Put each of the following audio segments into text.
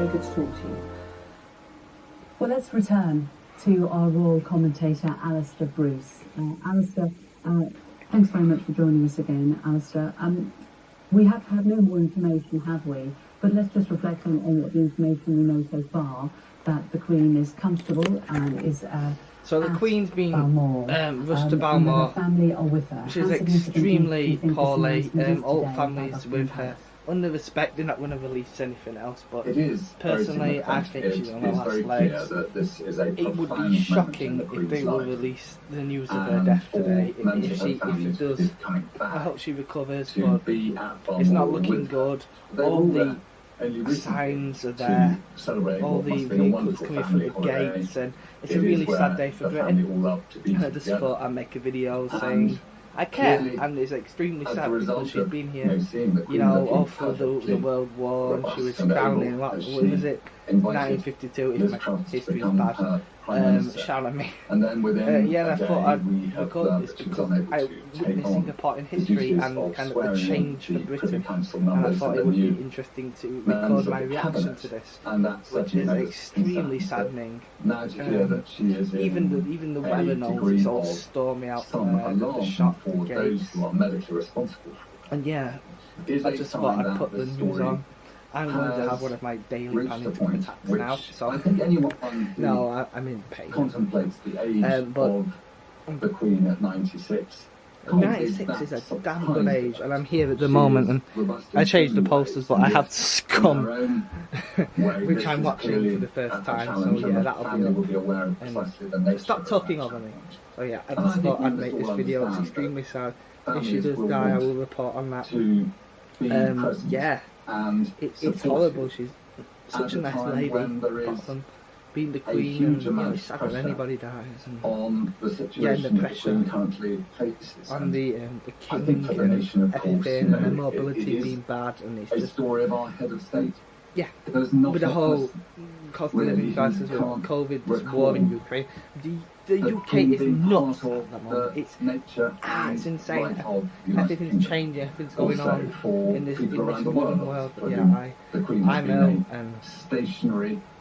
very good to talk to you. Well, let's return to our royal commentator, Alistair Bruce. Alistair, thanks very much for joining us again, Alistair. We have had no more information, have we? But let's just reflect on what the information we know so far, that the Queen is comfortable and is so the Queen's been rushed to Balmoral. Her family are with her. She's extremely poorly. All families with her. Under respect, they're not going to release anything else, but personally, I think she's on her last legs. It would be shocking if they will release the news of her death today. If she does, I hope she recovers, but it's not looking good. All the signs are there, all the vehicles coming through the gates, and it's a really sad day for Britain. I just thought I'd make a video saying I care, and it's extremely sad because she's been here, you know, all through the World War, and she was crowned in, what was it, 1952, if my history's bad, shout at me. Yeah, I thought I'd record this because I'm witnessing a part in history and kind of the change for Britain, and I thought it would be interesting to record my reaction to this, which is extremely saddening. Even the weather knows it's all stormy out there, the shop, the gates, and yeah, I just thought I'd put the news on. I'm going to have one of my daily panic attacks now, so I think no, I'm in pain. Contemplates the age of the Queen at 96. 96 is a damn good age, and I'm here at the moment, and I changed the posters, but I have scum, which I'm watching for the first time, so yeah, that'll be it. Stop talking over me. So yeah, I just thought I'd make this video. It's extremely sad. If she does die, I will report on that. Yeah. And it's horrible. She's such a nice lady, apart from being the Queen, and you know, it's sad when anybody dies. And yeah, and the pressure on the King and everything, and the mobility being bad, and it's just yeah, with the whole cost of living crisis with COVID, this war in Ukraine. The UK is nuts at the moment. It's insane. Everything's changing, everything's going on in this modern world. But yeah, I'm ill, and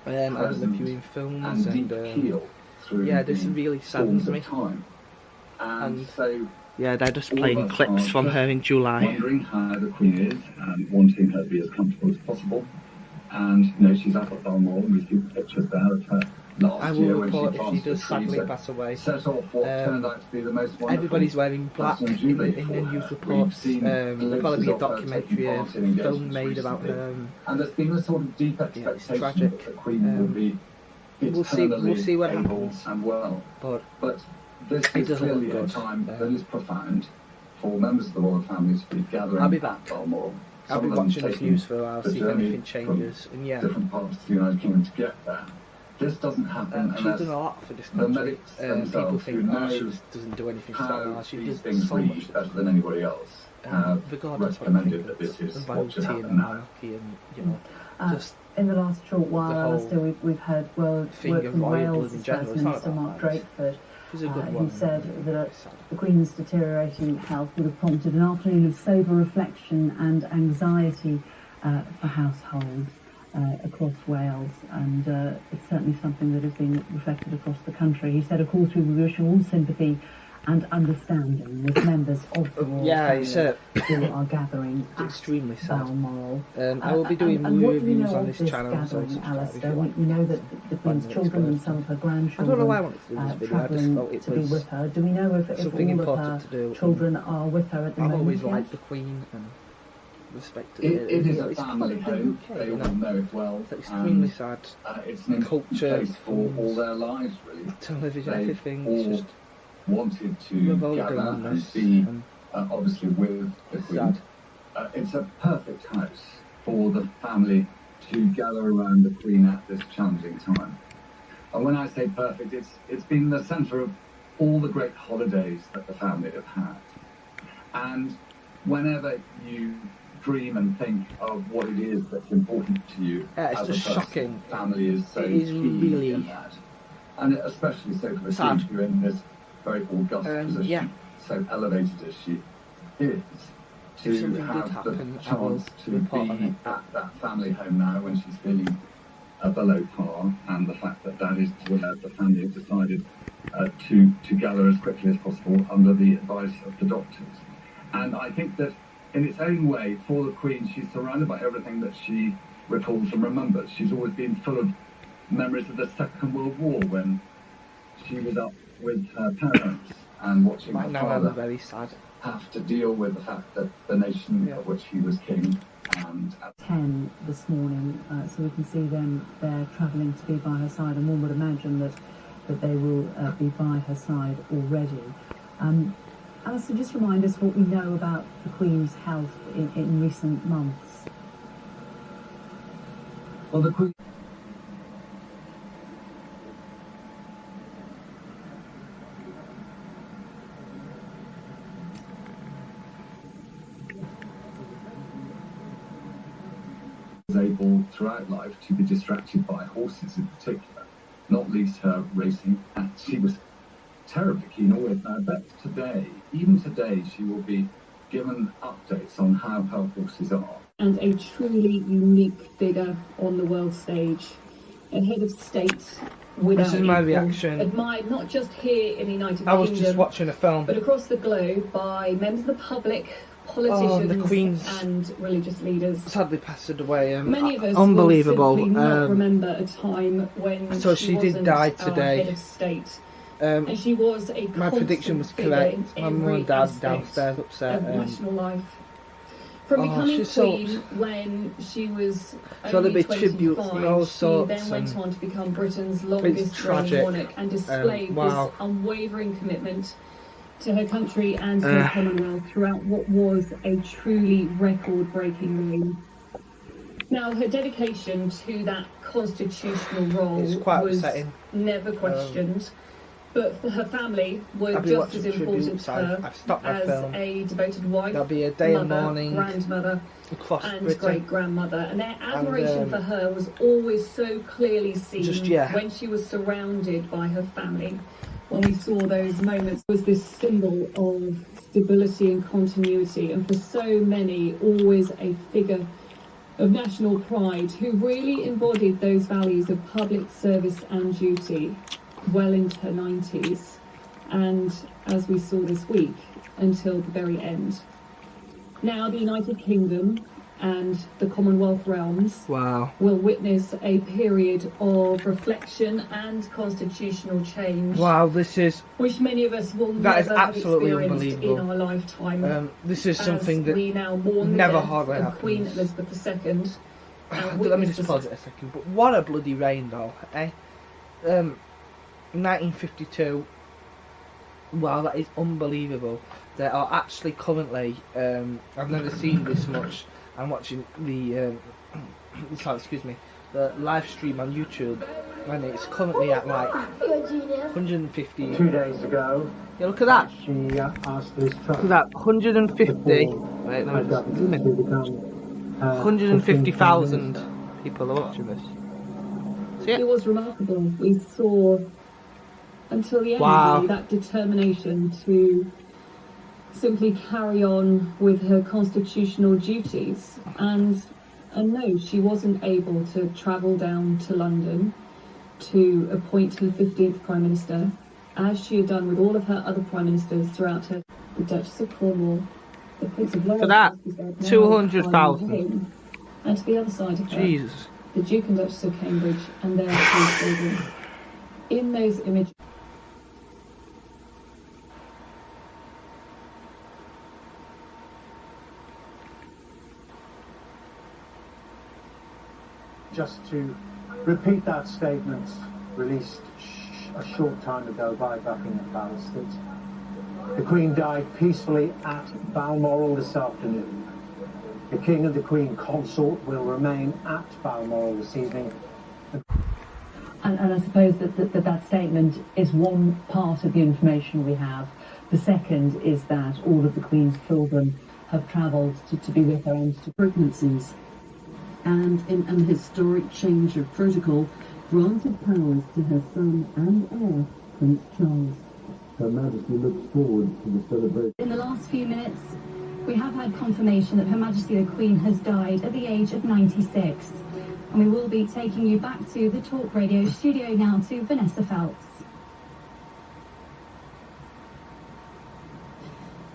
I'm reviewing films, and yeah, this really saddens me. And yeah, they're just playing clips from her in July. Wondering how the Queen is, and wanting her to be as comfortable as possible. And you know, she's up at Balmoral, and we see the pictures there of her. I will report if she does sadly pass away. Everybody's wearing black in the news reports. There'll probably be a documentary, a film made about her. And there's been a sort of deep expectation tragic. that the Queen will be we'll see what happens. And well. But this is clearly a time that is profound for members of the royal family to be gathering. I'll be back. At Balmoral. I'll be watching this news for a while, see if anything changes. And yeah, different parts of the United Kingdom to get there. This doesn't happen she's done a lot for this country. People think, she doesn't do anything so much. She does so much better than anybody else. Regardless of what that this is what should happen now. And, you know, just in the last short while, Alistair, we've heard work from Wales' First Minister Mark Drakeford. He said that the Queen's deteriorating health would have prompted an afternoon of sober reflection and anxiety for households across Wales, and it's certainly something that has been reflected across the country. He said, of course, we will wish all sympathy and understanding with members of the royal family who are gathering extremely at Balmoral. I will be doing reviews on this channel. Alistair, we know that the Queen's children and some of her grandchildren I don't know why I wanted to do this video. I just thought it was be with her. Do we know if all of her children are with her at the moment? I've always liked the Queen and respected it. It is a family home. They all know it well. It's extremely sad. It's an culture place for all their lives, really. Television, everything. It's just wanted to gather and be obviously with the Queen. It's a perfect house for the family to gather around the Queen at this challenging time. And when I say perfect, it's been the centre of all the great holidays that the family have had. And whenever you dream and think of what it is that's important to you, it's just shocking. Family is so key really in that. And especially so for the Queen to be in this very august position, so elevated as she is, to have the chance to be at that family home now when she's feeling below par, and the fact that that is where the family have decided to gather as quickly as possible under the advice of the doctors. And I think that in its own way, for the Queen, she's surrounded by everything that she recalls and remembers. She's always been full of memories of the Second World War, when she was up with her parents and watching her father very sad. have to deal with the fact that the nation of which he was king. And 10 this morning, so we can see them there travelling to be by her side, and one would imagine that they will be by her side already. Alistair, just remind us what we know about the Queen's health in recent months. Well, the Queen was able throughout life to be distracted by horses in particular, not least her racing, and she was terribly keen always. I bet today, even today, she will be given updates on how her horses are. And a truly unique figure on the world stage, a head of state without This is my equal, reaction. admired not just here in the United Kingdom, I was just watching a film. but across the globe by members of the public, politicians, the Queen's and religious leaders. Sadly passed away. Many of us unbelievable. will simply not remember a time when so she did wasn't die our today. head of state. And she was a My prediction was constant correct. figure in My mum every and dad aspect downstairs upset. of national life. From becoming she's queen so... when she was So only there'll be tributes 25, and all she sorts, then went and on to become Britain's longest reigning tragic. monarch and displayed Wow. this unwavering commitment to her country and to the Commonwealth throughout what was a truly record-breaking reign. Now, her dedication to that constitutional role was upsetting. never questioned. But for her family were just as important to her as a devoted wife, There'll be a day mother, and morning grandmother, and Britain. great-grandmother. And their admiration for her was always so clearly seen when she was surrounded by her family. When we saw those moments, it was this symbol of stability and continuity, and for so many, always a figure of national pride who really embodied those values of public service and duty well into her 90s, and as we saw this week, until the very end. Now the United Kingdom and the Commonwealth realms will witness a period of reflection and constitutional change. This is... which many of us will never have experienced in our lifetime. This is something that we now mourn never the hardly death of happens. Queen Elizabeth II. Let me just pause it a second. But what a bloody reign, though, eh? 1952. Wow, that is unbelievable. There are actually currently, I've never seen this much. I'm watching the, the live stream on YouTube, and it's currently at like 150. 2 days ago. Yeah, look at that. She asked this Look at that, 150. Wait, no, just zoom in. 150,000 people are watching this. See it? It was remarkable. We saw until the end really, that determination to simply carry on with her constitutional duties, and no, she wasn't able to travel down to London to appoint her 15th Prime Minister, as she had done with all of her other Prime Ministers throughout her. The Duchess of Cornwall, the Prince of Wales, for that, 200,000. And to the other side of her, Jesus. the Duke and Duchess of Cambridge and their 3 children. In those images, just to repeat that statement released a short time ago by Buckingham Palace, that the Queen died peacefully at Balmoral this afternoon. The King and the Queen Consort will remain at Balmoral this evening. And I suppose that statement is one part of the information we have. The second is that all of the Queen's children have travelled to be with her and to pregnancies. And in an historic change of protocol, granted powers to her son and heir, Prince Charles. Her Majesty looks forward to the celebration. In the last few minutes, we have had confirmation that Her Majesty the Queen has died at the age of 96. And we will be taking you back to the Talk Radio studio now to Vanessa Phelps.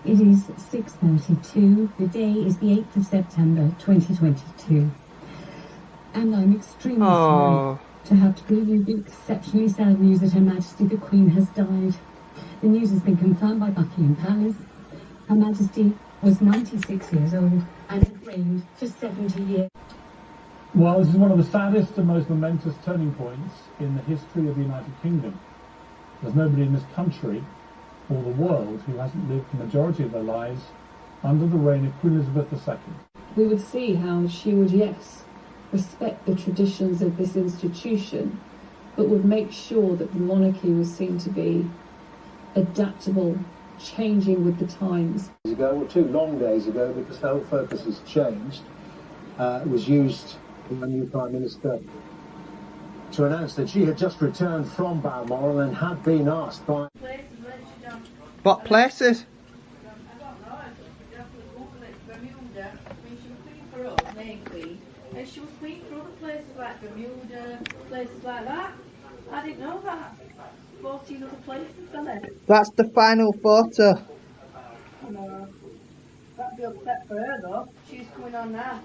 It is 6:32. The day is the 8th of September 2022. And I'm extremely sorry to have to bring you the exceptionally sad news that Her Majesty the Queen has died. The news has been confirmed by Buckingham Palace. Her Majesty was 96 years old and had reigned for 70 years. Well, this is one of the saddest and most momentous turning points in the history of the United Kingdom. There's nobody in this country or the world who hasn't lived the majority of their lives under the reign of Queen Elizabeth II. We would see how she would, yes, respect the traditions of this institution, but would make sure that the monarchy was seen to be adaptable, changing with the times. Well, 2 long days ago, because the whole focus has changed, it was used by the new Prime Minister to announce that she had just returned from Balmoral and had been asked by... What places? I don't know. You have to Google it. Bermuda. I mean, she was queen for us, main queen, and she was queen for other places like Bermuda, places like that. I didn't know that. 14 other places, isn't it? That's the final photo. I know. That'd be upset for her though. She's coming on now.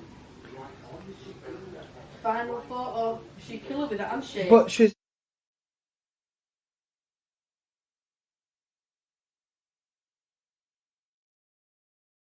Final photo. She'd kill her with that handshake. But she's